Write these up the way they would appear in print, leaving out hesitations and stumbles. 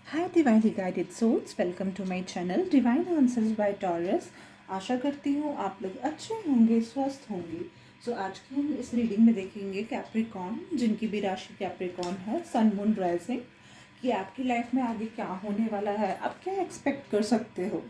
Hi divinely guided souls, welcome to my channel divine answers by Taurus. आशा करती हूँ आप लोग अच्छे होंगे, स्वस्थ होंगे। सो आज की हम इस रीडिंग में देखेंगे कैप्रिकॉर्न, जिनकी भी राशि कैप्रिकॉर्न है, सन मून राइजिंग, कि आपकी लाइफ में आगे क्या होने वाला है, आप क्या एक्सपेक्ट कर सकते हो।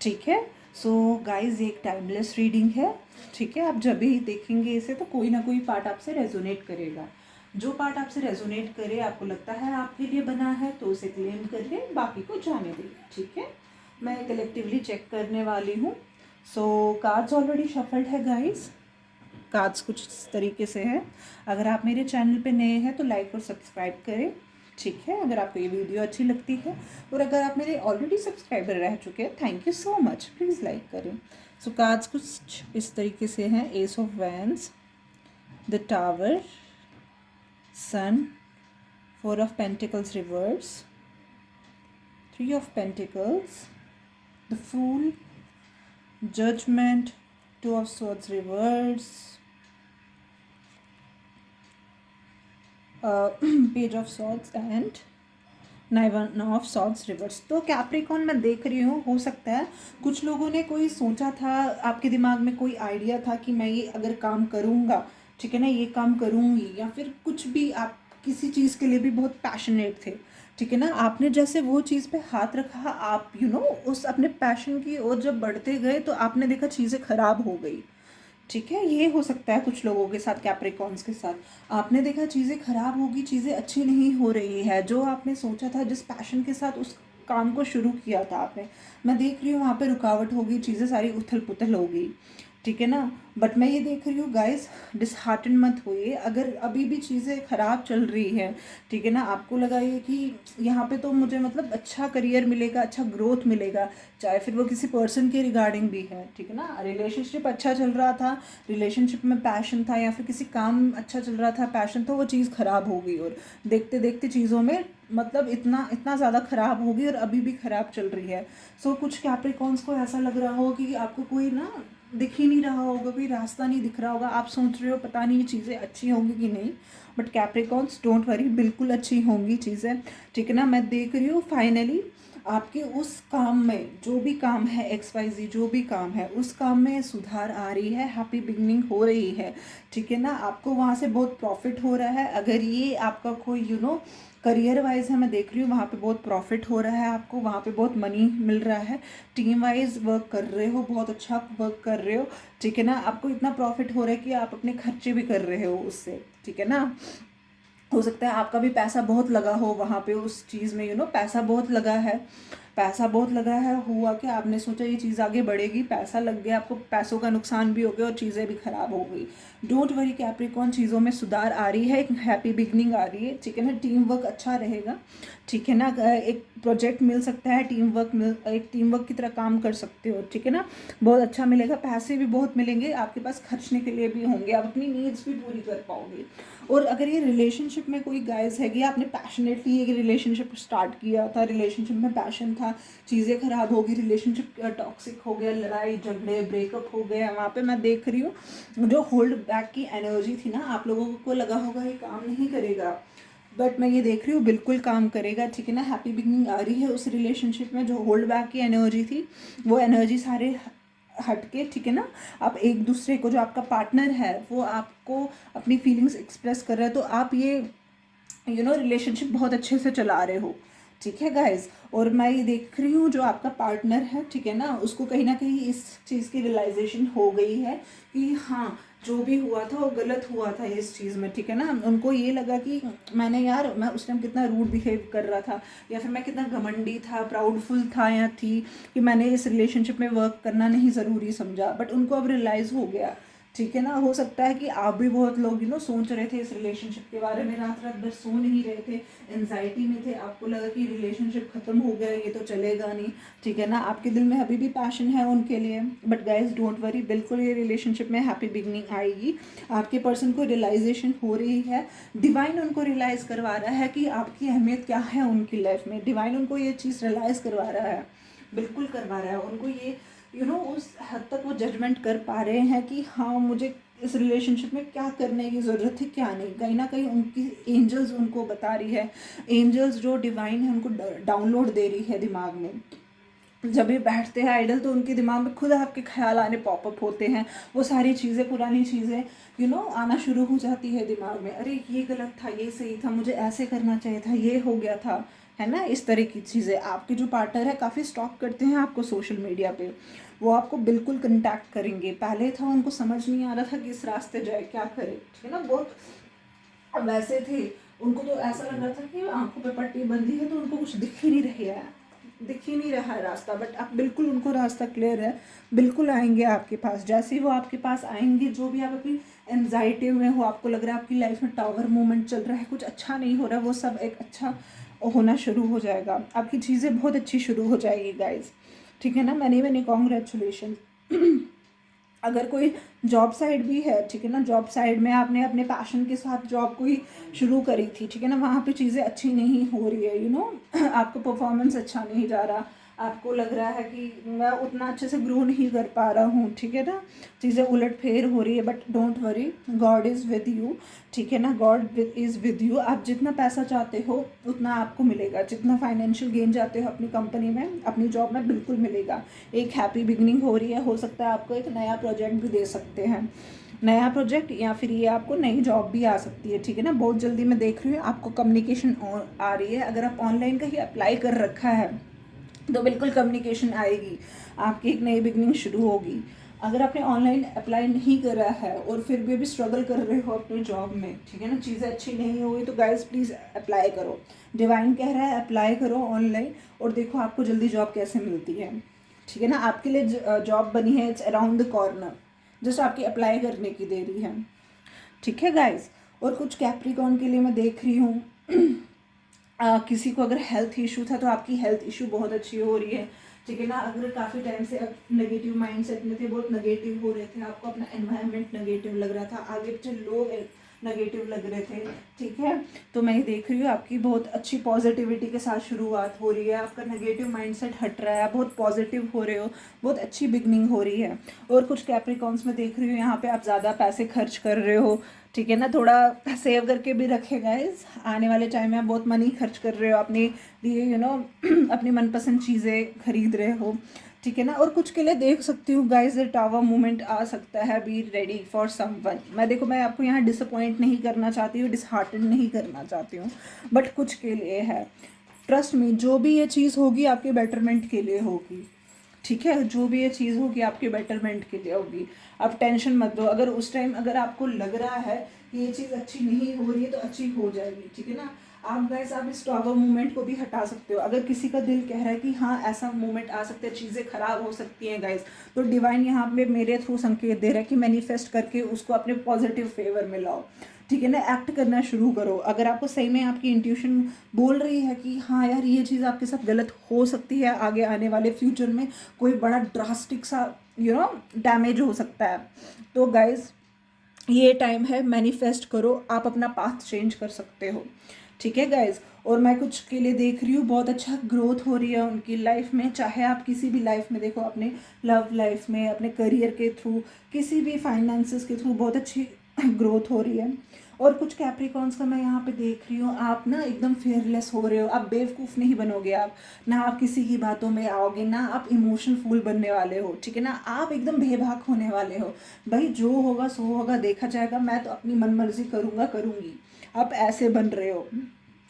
ठीक है। सो गाइज, ये एक टाइमलेस रीडिंग है। ठीक है, आप जब भी देखेंगे इसे तो कोई ना कोई पार्ट आपसे रेजोनेट करेगा। जो पार्ट आपसे रेजोनेट करे, आपको लगता है आपके लिए बना है, तो उसे क्लेम करिए, बाकी को जाने दीजिए। ठीक है, मैं कलेक्टिवली चेक करने वाली हूँ। सो कार्ड्स ऑलरेडी शफल्ड है गाइस। कार्ड्स कुछ इस तरीके से है। अगर आप मेरे चैनल पे नए हैं तो लाइक और सब्सक्राइब करें। ठीक है, अगर आपको ये वीडियो अच्छी लगती है, और अगर आप मेरे ऑलरेडी सब्सक्राइबर रह चुके हैं, thank you so much, please like करें। सो कार्ड्स कुछ इस तरीके से हैं। Ace of wands, the tower, sun, Four of Pentacles reverse, Three of Pentacles, the Fool, Judgment, Two of Swords reverse, Page of Swords and nine of swords reverse. तो Capricorn मैं देख रही हूँ, हो सकता है कुछ लोगों ने कोई सोचा था, आपके दिमाग में कोई आइडिया था कि मैं ये अगर काम करूँगा, ठीक है ना, ये काम करूँगी, या फिर कुछ भी आप किसी चीज़ के लिए भी बहुत पैशनेट थे। ठीक है ना, आपने जैसे वो चीज़ पे हाथ रखा, आप उस अपने पैशन की ओर जब बढ़ते गए तो आपने देखा चीज़ें खराब हो गई। ठीक है, ये हो सकता है कुछ लोगों के साथ, कैप्रिकॉर्न्स के साथ। आपने देखा चीज़ें खराब होगी, चीज़ें अच्छी नहीं हो रही है। जो आपने सोचा था, जिस पैशन के साथ उस काम को शुरू किया था आपने, मैं देख रही हूँ वहाँ पे रुकावट होगी, चीज़ें सारी उथल पुथल हो गई। ठीक है ना, बट मैं ये देख रही हूँ गाइस, डिसहार्टन मत होइए अगर अभी भी चीज़ें ख़राब चल रही है। ठीक है ना, आपको लगा ये कि यहाँ पे तो मुझे मतलब अच्छा करियर मिलेगा, अच्छा ग्रोथ मिलेगा, चाहे फिर वो किसी पर्सन के रिगार्डिंग भी है। ठीक है ना, रिलेशनशिप अच्छा चल रहा था, रिलेशनशिप में पैशन था, या फिर किसी काम अच्छा चल रहा था, पैशन, तो वो चीज़ ख़राब हो गई, और देखते देखते चीज़ों में मतलब इतना इतना ज़्यादा ख़राब होगी, और अभी भी ख़राब चल रही है। सो कुछ कैप्रिकॉर्न्स को ऐसा लग रहा हो कि आपको कोई ना दिख ही नहीं रहा होगा, कोई रास्ता नहीं दिख रहा होगा। आप सोच रहे हो पता नहीं ये चीज़ें अच्छी होंगी कि नहीं, बट कैप्रिकॉर्न्स डोंट वरी, बिल्कुल अच्छी होंगी चीज़ें। ठीक है ना, मैं देख रही हूँ फाइनली आपके उस काम में, जो भी काम है, XYZ जो भी काम है, उस काम में सुधार आ रही है, हैप्पी बिगनिंग हो रही है। ठीक है ना, आपको वहाँ से बहुत प्रॉफिट हो रहा है। अगर ये आपका कोई करियर वाइज है, मैं देख रही हूँ वहाँ पे बहुत प्रॉफिट हो रहा है, आपको वहाँ पे बहुत मनी मिल रहा है। टीम वाइज वर्क कर रहे हो, बहुत अच्छा वर्क कर रहे हो। ठीक है ना, आपको इतना प्रॉफिट हो रहा है कि आप अपने खर्चे भी कर रहे हो उससे। ठीक है ना, हो सकता है आपका भी पैसा बहुत लगा हो वहाँ पे उस चीज़ में, पैसा बहुत लगा है, पैसा बहुत लगा है। हुआ कि आपने सोचा ये चीज़ आगे बढ़ेगी, पैसा लग गया, आपको पैसों का नुकसान भी हो गया और चीज़ें भी ख़राब हो गई। डोंट वरी कैप्रिकॉर्न, चीज़ों में सुधार आ रही है, एक हैप्पी बिगनिंग आ रही है। ठीक है ना, टीम वर्क अच्छा रहेगा। ठीक है ना, एक प्रोजेक्ट मिल सकता है, एक टीम वर्क की तरह काम कर सकते हो। ठीक है ना, बहुत अच्छा मिलेगा, पैसे भी बहुत मिलेंगे, आपके पास खर्चने के लिए भी होंगे, आप अपनी नीड्स भी पूरी कर पाओगे। और अगर ये रिलेशनशिप में कोई गाइस है कि आपने पैशनेटली एक रिलेशनशिप स्टार्ट किया था, रिलेशनशिप में पैशन था, चीज़ें खराब हो गई, रिलेशनशिप टॉक्सिक हो गया, लड़ाई झगड़े ब्रेकअप हो गया, वहाँ पे मैं देख रही हूँ जो होल्ड बैक की एनर्जी थी ना, आप लोगों को लगा होगा ये काम नहीं करेगा, बट मैं ये देख रही हूँ बिल्कुल काम करेगा। ठीक है ना, हैप्पी बिगनिंग आ रही है उस रिलेशनशिप में। जो होल्ड बैक की एनर्जी थी, वो एनर्जी सारे हटके, ठीक है ना, आप एक दूसरे को, जो आपका पार्टनर है वो आपको अपनी फीलिंग्स एक्सप्रेस कर रहा है, तो आप ये रिलेशनशिप बहुत अच्छे से चला रहे हो। ठीक है गाइज, और मैं ये देख रही हूँ जो आपका पार्टनर है, ठीक है ना, उसको कहीं ना कहीं इस चीज़ की रियलाइजेशन हो गई है कि हाँ, जो भी हुआ था वो गलत हुआ था इस चीज़ में। ठीक है ना, उनको ये लगा कि मैं उस टाइम कितना रूड बिहेव कर रहा था, या फिर मैं कितना घमंडी था, प्राउडफुल था या थी, कि मैंने इस रिलेशनशिप में वर्क करना नहीं ज़रूरी समझा, बट उनको अब रियलाइज़ हो गया। ठीक है ना, हो सकता है कि आप भी बहुत लोग सोच रहे थे इस रिलेशनशिप के बारे में, रात रात भर सो नहीं रहे थे, एनजाइटी में थे, आपको लगा कि रिलेशनशिप खत्म हो गया, ये तो चलेगा नहीं। ठीक है ना, आपके दिल में अभी भी पैशन है उनके लिए, बट गाइज डोंट वरी, बिल्कुल ये रिलेशनशिप में हैप्पी बिगनिंग आएगी। आपके पर्सन को रियलाइजेशन हो रही है, डिवाइन उनको रियलाइज करवा रहा है कि आपकी अहमियत क्या है उनकी लाइफ में। डिवाइन उनको ये चीज़ रियलाइज करवा रहा है, बिल्कुल करवा रहा है उनको ये, उस हद तक वो जजमेंट कर पा रहे हैं कि हाँ, मुझे इस रिलेशनशिप में क्या करने की ज़रूरत है क्या नहीं। कहीं ना कहीं उनकी एंजल्स उनको बता रही है, एंजल्स जो डिवाइन है उनको डाउनलोड दे रही है दिमाग में। जब ये बैठते हैं आइडल तो उनके दिमाग में खुद आपके ख्याल आने पॉपअप होते हैं, वो सारी चीज़ें, पुरानी चीज़ें आना शुरू हो जाती है दिमाग में। अरे ये गलत था, ये सही था, मुझे ऐसे करना चाहिए था, ये हो गया था, है ना। इस तरह की चीज़ें आपके जो पार्टनर है काफ़ी स्टॉक करते हैं आपको सोशल मीडिया पे। वो आपको बिल्कुल कंटैक्ट करेंगे। पहले था उनको समझ नहीं आ रहा था कि इस रास्ते जाए, क्या करे, ठीक है ना। बहुत वैसे थे, उनको तो ऐसा लग रहा था कि आंखों पे पट्टी बंधी है तो उनको कुछ दिख ही नहीं रहा है रास्ता। बट अब बिल्कुल उनको रास्ता क्लियर है, बिल्कुल आएंगे आपके पास। जैसे ही वो आपके पास आएंगे, जो भी आप अपनी एनजाइटी में हो, आपको लग रहा है आपकी लाइफ में टावर मूवमेंट चल रहा है, कुछ अच्छा नहीं हो रहा, वो सब एक अच्छा होना शुरू हो जाएगा। आपकी चीज़ें बहुत अच्छी शुरू हो जाएगी गाइज, ठीक है ना। मैंने कॉन्ग्रेचुलेशन। अगर कोई जॉब साइड भी है, ठीक है ना, जॉब साइड में आपने अपने पैशन के साथ जॉब को ही शुरू करी थी, ठीक है ना, वहाँ पे चीज़ें अच्छी नहीं हो रही है, आपको परफॉर्मेंस अच्छा नहीं जा रहा, आपको लग रहा है कि मैं उतना अच्छे से ग्रो नहीं कर पा रहा हूँ, ठीक है ना, चीज़ें उलट फेर हो रही है। But don't worry, God is with you, ठीक है ना, गॉड इज़ विद यू। आप जितना पैसा चाहते हो उतना आपको मिलेगा, जितना फाइनेंशियल गेन चाहते हो अपनी कंपनी में, अपनी जॉब में, बिल्कुल मिलेगा। एक हैप्पी बिगनिंग हो रही है, हो सकता है आपको एक नया प्रोजेक्ट भी दे सकते हैं, नया प्रोजेक्ट, या फिर ये आपको नई जॉब भी आ सकती है, ठीक है ना। बहुत जल्दी मैं देख रही हूँ आपको कम्युनिकेशन आ रही है। अगर आप ऑनलाइन का ही अप्लाई कर रखा है तो बिल्कुल कम्युनिकेशन आएगी, आपकी एक नई बिगनिंग शुरू होगी। अगर आपने ऑनलाइन अप्लाई नहीं करा है और फिर भी अभी स्ट्रगल कर रहे हो अपनी जॉब में, ठीक है ना, चीज़ें अच्छी नहीं हुई, तो गाइस प्लीज़ अप्लाई करो। डिवाइन कह रहा है अप्लाई करो ऑनलाइन, और देखो आपको जल्दी जॉब कैसे मिलती है, ठीक है ना। आपके लिए जॉब बनी है, it's around the corner, just आपकी अप्लाई करने की देरी है, ठीक है गाइस। और कुछ कैप्रिकॉर्न के लिए मैं देख रही हूँ किसी को अगर हेल्थ इशू था तो आपकी हेल्थ इशू बहुत अच्छी हो रही है, ठीक है ना। अगर काफ़ी टाइम से आप नेगेटिव माइंडसेट में थे, बहुत नेगेटिव हो रहे थे, आपको अपना एनवायरनमेंट नेगेटिव लग रहा था, आगे पीछे लोग नेगेटिव लग रहे थे, ठीक है, तो मैं ये देख रही हूँ आपकी बहुत अच्छी पॉजिटिविटी के साथ शुरुआत हो रही है, आपका नेगेटिव माइंडसेट हट रहा है, बहुत पॉजिटिव हो रहे हो, बहुत अच्छी बिगनिंग हो रही है। और कुछ कैप्रिकॉर्न्स में देख रही हूँ यहाँ पे आप ज़्यादा पैसे खर्च कर रहे हो, ठीक है ना, थोड़ा सेव करके भी रखे गाइस, आने वाले टाइम में आप बहुत मनी खर्च कर रहे हो अपने लिए, अपनी मनपसंद चीज़ें खरीद रहे हो, ठीक है ना। और कुछ के लिए देख सकती हूँ गाइस टावर मूवमेंट आ सकता है, बी रेडी फॉर समवन। मैं आपको यहाँ डिसअपॉइंट नहीं करना चाहती हूँ, डिसहार्टेड नहीं करना चाहती हूँ, बट कुछ के लिए है। ट्रस्ट मी, जो भी ये चीज़ होगी आपके बेटरमेंट के लिए होगी, ठीक है, जो भी ये चीज़ होगी आपके बेटरमेंट के लिए होगी। आप टेंशन मत दो। अगर उस टाइम अगर आपको लग रहा है कि ये चीज़ अच्छी नहीं हो रही है तो अच्छी हो जाएगी, ठीक है ना। आप गाइस आप इस टावर मूवमेंट को भी हटा सकते हो। अगर किसी का दिल कह रहा है कि हाँ ऐसा मूवमेंट आ सकता है, चीज़ें खराब हो सकती हैं गाइस, तो डिवाइन यहाँ पे मेरे थ्रू संकेत दे रहा है कि मैनिफेस्ट करके उसको अपने पॉजिटिव फेवर में लाओ, ठीक है ना, एक्ट करना शुरू करो। अगर आपको सही में आपकी इंट्यूशन बोल रही है कि हाँ यार ये चीज़ आपके साथ गलत हो सकती है, आगे आने वाले फ्यूचर में कोई बड़ा ड्रास्टिक सा डैमेज हो सकता है, तो गाइज ये टाइम है, मैनिफेस्ट करो, आप अपना पाथ चेंज कर सकते हो, ठीक है गाइज। और मैं कुछ के लिए देख रही हूँ बहुत अच्छा ग्रोथ हो रही है उनकी लाइफ में, चाहे आप किसी भी लाइफ में देखो, अपने लव लाइफ में, अपने करियर के थ्रू, किसी भी फाइनेंसेस के थ्रू बहुत अच्छी ग्रोथ हो रही है। और कुछ कैप्रिकॉर्न्स का मैं यहाँ पे देख रही हूँ, आप ना एकदम फेयरलेस हो रहे हो, आप बेवकूफ़ नहीं बनोगे, आप ना आप किसी की बातों में आओगे, ना आप इमोशन फूल बनने वाले हो, ठीक है ना, आप एकदम बेबाक होने वाले हो। भाई जो होगा सो होगा, देखा जाएगा, मैं तो अपनी मन मर्जी करूँगी, आप ऐसे बन रहे हो,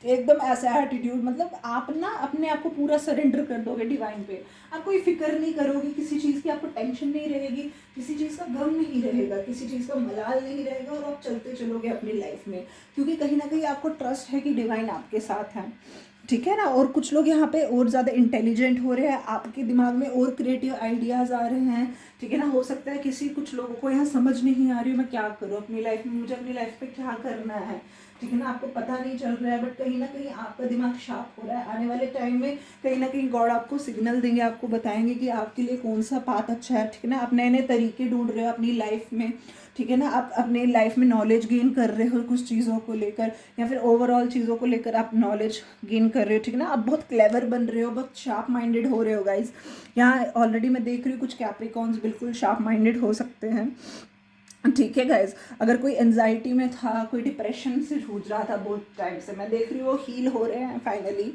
एकदम ऐसा एटीट्यूड, मतलब आप ना अपने आप को पूरा सरेंडर कर दोगे डिवाइन पे, आप कोई फिक्र नहीं करोगे किसी चीज़ की, आपको टेंशन नहीं रहेगी, किसी चीज़ का गम नहीं रहेगा, किसी चीज़ का मलाल नहीं रहेगा, और आप चलते चलोगे अपनी लाइफ में, क्योंकि कहीं ना कहीं आपको ट्रस्ट है कि डिवाइन आपके साथ है, ठीक है ना। और कुछ लोग यहाँ पे और ज़्यादा इंटेलिजेंट हो रहे हैं, आपके दिमाग में और क्रिएटिव आइडियाज़ आ रहे हैं, ठीक है ना। हो सकता है कुछ लोगों को यहाँ समझ नहीं आ रही मैं क्या करूँ अपनी लाइफ में, मुझे अपनी लाइफ पे क्या करना है, ठीक है ना, आपको पता नहीं चल रहा है, बट कहीं ना कहीं आपका दिमाग शार्प हो रहा है। आने वाले टाइम में कहीं ना कहीं गॉड आपको सिग्नल देंगे, आपको बताएंगे कि आपके लिए कौन सा पाथ अच्छा है, ठीक है ना। आप नए नए तरीके ढूंढ रहे हो अपनी लाइफ में, ठीक है ना, आप अपने लाइफ में नॉलेज गेन कर रहे हो कुछ चीज़ों को लेकर, या फिर ओवरऑल चीज़ों को लेकर आप नॉलेज गेन कर रहे हो, ठीक है ना, आप बहुत क्लेवर बन रहे हो, बहुत शार्प माइंडेड हो रहे हो गाइज। यहाँ ऑलरेडी मैं देख रही हूँ कुछ कैप्रिकॉर्न्स बिल्कुल शार्प माइंडेड हो सकते हैं, ठीक है गाइज, अगर कोई एनजाइटी में था, कोई डिप्रेशन से जूझ रहा था बहुत टाइम से, मैं देख रही हूँ वो हील हो रहे हैं फाइनली,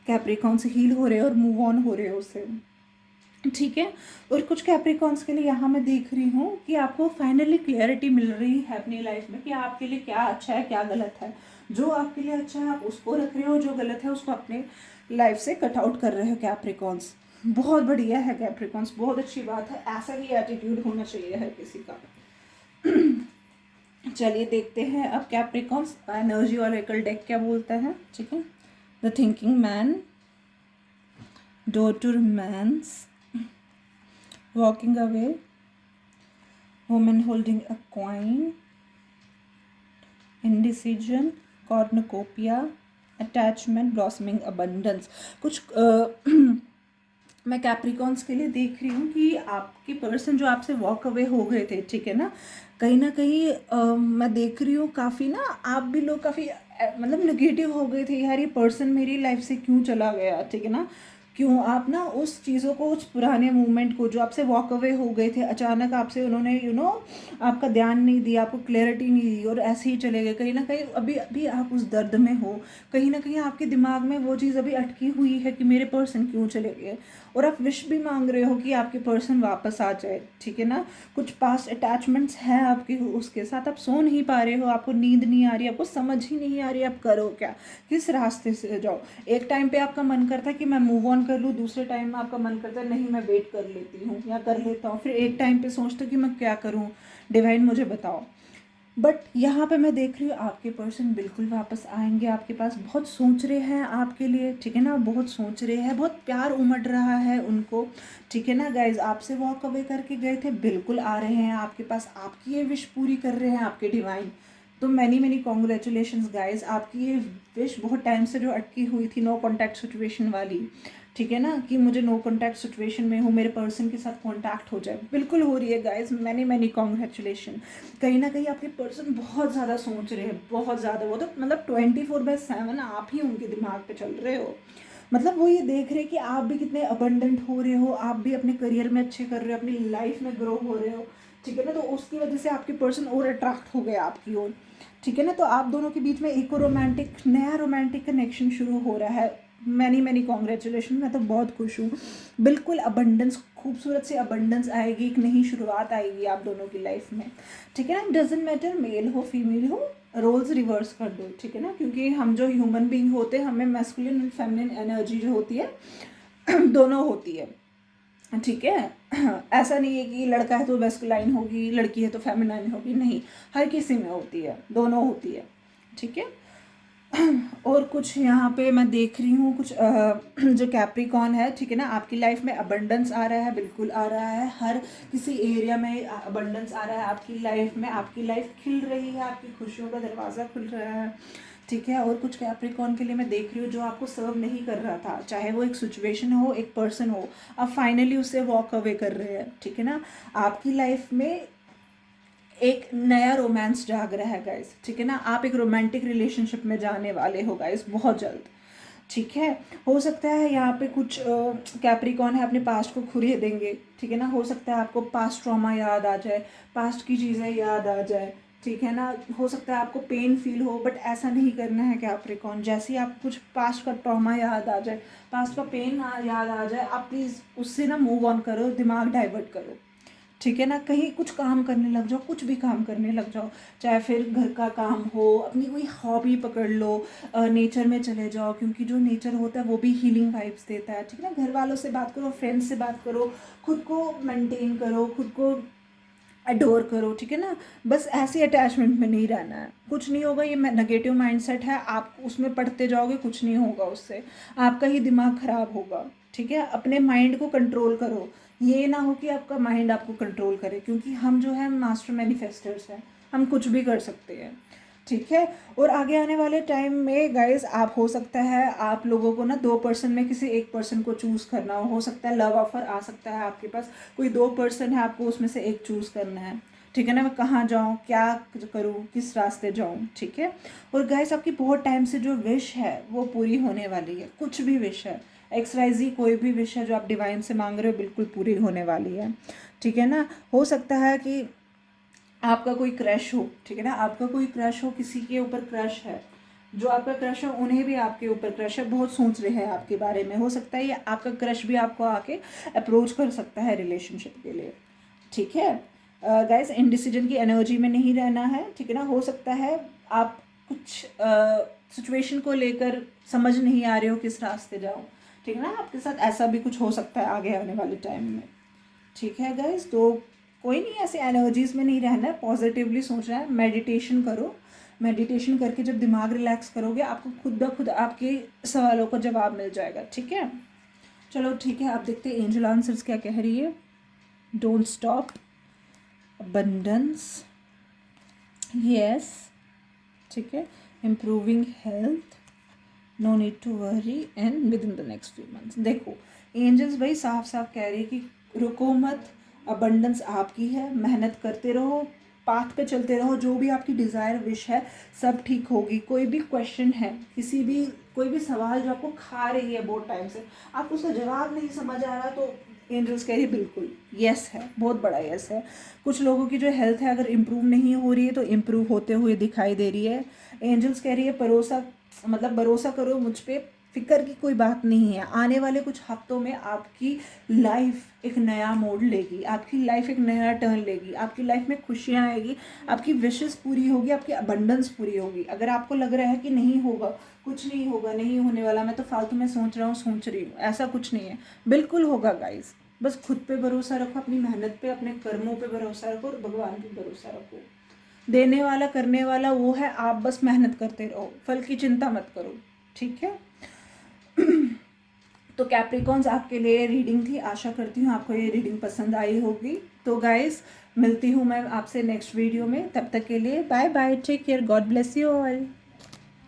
कैप्रिकॉन से हील हो रहे हैं और मूव ऑन हो रहे हैं उससे। ठीक है। और कुछ कैप्रिकॉन्स के लिए यहाँ मैं देख रही हूँ कि आपको फाइनली क्लियरिटी मिल रही है अपनी लाइफ में कि आपके लिए क्या अच्छा है क्या गलत है। जो आपके लिए अच्छा है आप उसको रख रहे हो, जो गलत है उसको अपने लाइफ से कट आउट कर रहे हो कैप्रिकॉन्स। बहुत बढ़िया है कैप्रिकॉन्स, बहुत अच्छी बात है, ऐसा ही एटीट्यूड होना चाहिए हर किसी का। चलिए देखते हैं अब कैप्रिकॉन्स एनर्जी ऑरेकल डेक क्या बोलता है। ठीक है। The thinking man, door to romance, walking away, women holding a coin, indecision, cornucopia, attachment, blossoming abundance. कुछ मैं कैप्रिकॉन्स के लिए देख रही हूँ कि आपके पर्सन जो आपसे वॉक अवे हो गए थे, ठीक है ना कहीं मैं देख रही हूँ काफ़ी ना, आप भी लोग काफ़ी मतलब नेगेटिव हो गए थे, यार ये पर्सन मेरी लाइफ से क्यों चला गया, ठीक है ना। क्यों आप ना उस चीज़ों को, उस पुराने मोमेंट को जो आपसे वॉक अवे हो गए थे, अचानक आपसे उन्होंने आपका ध्यान नहीं दिया, आपको क्लैरिटी नहीं दी और ऐसे ही चले गए। कहीं ना कहीं अभी अभी आप उस दर्द में हो, कहीं ना कहीं आपके दिमाग में वो चीज़ अभी अटकी हुई है कि मेरे पर्सन क्यों चले गए, और आप विश भी मांग रहे हो कि आपके पर्सन वापस आ जाए, ठीक है ना। कुछ पास्ट अटैचमेंट्स हैं आपके उसके साथ, आप सो नहीं पा रहे हो, आपको नींद नहीं आ रही, आपको समझ ही नहीं आ रही आप करो क्या, किस रास्ते से जाओ। एक टाइम पे आपका मन करता है कि मैं मूव ऑन कर लूँ, दूसरे टाइम में आपका मन करता है नहीं मैं वेट कर लेती हूँ या कर लेता हूँ, फिर एक टाइम पे सोचते हो कि मैं क्या करूँ, डिवाइन मुझे बताओ। बट यहाँ पे मैं देख रही हूँ आपके पर्सन बिल्कुल वापस आएंगे आपके पास, बहुत सोच रहे हैं आपके लिए, ठीक है ना, बहुत सोच रहे हैं, बहुत प्यार उमड़ रहा है उनको, ठीक है ना गाइज। आपसे वॉक अवे करके गए थे, बिल्कुल आ रहे हैं आपके पास, आपकी ये विश पूरी कर रहे हैं आपके डिवाइन। तो मैनी मैनी कॉन्ग्रेचुलेशंस गाइज, आपकी ये विश बहुत टाइम से जो अटकी हुई थी, नो कॉन्टैक्ट सिचुएशन वाली, ठीक है ना, कि मुझे नो कॉन्टैक्ट सिचुएशन में हूँ, मेरे पर्सन के साथ कॉन्टैक्ट हो जाए, बिल्कुल हो रही है गाइज, मैनी मैनी कॉन्ग्रेचुलेशन। कहीं ना कहीं आपके पर्सन बहुत ज़्यादा सोच रहे हैं, बहुत ज़्यादा, वो तो मतलब 24/7 आप ही उनके दिमाग पे चल रहे हो। मतलब वो ये देख रहे हैं कि आप भी कितने अबंडेंट हो रहे हो, आप भी अपने करियर में अच्छे कर रहे हो, अपनी लाइफ में ग्रो हो रहे हो, ठीक है ना। तो उसकी वजह से आपके पर्सन और अट्रैक्ट हो गए आपकी ओर, ठीक है ना। तो आप दोनों के बीच में एक रोमांटिक, नया रोमांटिक कनेक्शन शुरू हो रहा है। मैनी मैनी कॉन्ग्रेचुलेशन, मैं तो बहुत खुश हूँ। बिल्कुल अबंडेंस, खूबसूरत सी अबंडेंस आएगी, एक नई शुरुआत आएगी आप दोनों की लाइफ में, ठीक है ना। डजेंट मैटर मेल हो फीमेल हो, रोल्स रिवर्स कर दो, ठीक है ना, क्योंकि हम जो ह्यूमन बींग होते हैं हमें मैस्कुलिन एंड फेमिनिन एनर्जी जो होती है दोनों होती है, ठीक है। ऐसा नहीं है कि लड़का है तो मैस्कुलाइन होगी, लड़की है तो फेमिनाइन होगी, नहीं, हर किसी में होती है, दोनों होती है, ठीक है। और कुछ यहाँ पे मैं देख रही हूँ कुछ जो कैप्रिकॉन है, ठीक है ना, आपकी लाइफ में अबंडेंस आ रहा है, बिल्कुल आ रहा है, हर किसी एरिया में अबंडेंस आ रहा है आपकी लाइफ में, आपकी लाइफ खिल रही है, आपकी खुशियों का दरवाज़ा खुल रहा है, ठीक है। और कुछ कैप्रिकॉन के लिए मैं देख रही हूँ जो आपको सर्व नहीं कर रहा था, चाहे वो एक सिचुएशन हो, एक पर्सन हो, आप फाइनली उससे वॉक अवे कर रहे हैं, ठीक है ना। आपकी लाइफ में एक नया रोमांस जाग रहा है गाइस, ठीक है ना, आप एक रोमांटिक रिलेशनशिप में जाने वाले हो गाइस बहुत जल्द, ठीक है। हो सकता है यहाँ पे कुछ कैप्रिकॉन है अपने पास्ट को खुरी देंगे, ठीक है ना, हो सकता है आपको पास्ट ट्रॉमा याद आ जाए, पास्ट की चीज़ें याद आ जाए, ठीक है ना, हो सकता है आपको पेन फील हो, बट ऐसा नहीं करना है कैप्रिकॉन। जैसे ही आप कुछ पास्ट का ट्रॉमा याद आ जाए, पास्ट का पेन याद आ जाए, आप प्लीज़ उससे ना मूव ऑन करो, दिमाग डाइवर्ट करो, ठीक है ना। कहीं कुछ काम करने लग जाओ, कुछ भी काम करने लग जाओ, चाहे फिर घर का काम हो, अपनी कोई हॉबी पकड़ लो, नेचर में चले जाओ, क्योंकि जो नेचर होता है वो भी हीलिंग वाइब्स देता है, ठीक है ना। घर वालों से बात करो, फ्रेंड्स से बात करो, खुद को मेंटेन करो, खुद को अडोर करो, ठीक है ना। बस ऐसे अटैचमेंट में नहीं रहना है, कुछ नहीं होगा, ये नेगेटिव माइंडसेट है, आप उसमें पढ़ते जाओगे, कुछ नहीं होगा उससे, आपका ही दिमाग खराब होगा, ठीक है। अपने माइंड को कंट्रोल करो, ये ना हो कि आपका माइंड आपको कंट्रोल करे, क्योंकि हम जो है मास्टर मैनिफेस्टर्स हैं, हम कुछ भी कर सकते हैं, ठीक है। और आगे आने वाले टाइम में गाइस, आप हो सकता है आप लोगों को ना 2 पर्सन में किसी एक पर्सन को चूज़ करना हो सकता है लव ऑफर आ सकता है आपके पास, कोई 2 पर्सन है, आपको उसमें से एक चूज़ करना है, ठीक है ना। मैं कहाँ जाऊँ, क्या करूँ, किस रास्ते जाऊँ, ठीक है। और गाइस आपकी बहुत टाइम से जो विश है वो पूरी होने वाली है, कुछ भी विश है, XYZ कोई भी विश है जो आप डिवाइन से मांग रहे हो, बिल्कुल पूरी होने वाली है, ठीक है ना। हो सकता है कि आपका कोई क्रश हो, ठीक है ना, आपका कोई क्रश हो, किसी के ऊपर क्रश है, जो आपका क्रश है उन्हें भी आपके ऊपर क्रश है, बहुत सोच रहे हैं आपके बारे में, हो सकता है ये आपका क्रश भी आपको आके अप्रोच कर सकता है रिलेशनशिप के लिए, ठीक है। गाइस, इनडिसीजन की एनर्जी में नहीं रहना है, ठीक है ना। हो सकता है आप कुछ सिचुएशन को लेकर समझ नहीं आ रहे हो किस रास्ते जाओ, ठीक है ना, आपके साथ ऐसा भी कुछ हो सकता है आगे आने वाले टाइम में, ठीक है गाइस। तो कोई नहीं, ऐसे एनर्जीज में नहीं रहना है, पॉजिटिवली सोचना है, मेडिटेशन करो, मेडिटेशन करके जब दिमाग रिलैक्स करोगे आपको खुद ब खुद आपके सवालों का जवाब मिल जाएगा, ठीक है। चलो ठीक है, आप देखते हैं एंजल आंसर्स क्या कह रही है। डोंट स्टॉप, अबंडेंस, यस, ठीक है, improving health, no need to worry and within the next few months. देखो एंजल्स भाई साफ साफ कह रही है कि रुको मत, अबंडेंस आपकी है, मेहनत करते रहो, पाथ पे चलते रहो, जो भी आपकी डिज़ायर विश है सब ठीक होगी। कोई भी क्वेश्चन है, कोई भी सवाल जो आपको खा रही है बहुत टाइम से, आपको उसका जवाब नहीं समझ आ रहा, तो एंजल्स कह रही है बिल्कुल यस है, बहुत बड़ा यस है। कुछ लोगों की जो हेल्थ है अगर इम्प्रूव नहीं हो रही है तो इम्प्रूव होते हुए दिखाई दे रही है। एंजल्स कह रही है भरोसा करो मुझ पे, फिक्र की कोई बात नहीं है। आने वाले कुछ हफ्तों में आपकी लाइफ एक नया मोड़ लेगी, आपकी लाइफ एक नया टर्न लेगी, आपकी लाइफ में खुशियाँ आएगी, आपकी विशेस पूरी होगी, आपकी अबंडेंस पूरी होगी। अगर आपको लग रहा है कि नहीं होगा, कुछ नहीं होगा, नहीं होने वाला, मैं तो फालतू में सोच रही हूँ, ऐसा कुछ नहीं है, बिल्कुल होगा गाइस। बस खुद पे भरोसा रखो, अपनी मेहनत पे, अपने कर्मों पे भरोसा रखो और भगवान पे भरोसा रखो। देने वाला करने वाला वो है, आप बस मेहनत करते रहो, फल की चिंता मत करो, ठीक है। तो कैप्रिकॉन्स आपके लिए रीडिंग थी, आशा करती हूँ आपको ये रीडिंग पसंद आई होगी। तो गाइस मिलती हूँ मैं आपसे नेक्स्ट वीडियो में, तब तक के लिए bye bye, take care, God bless you all.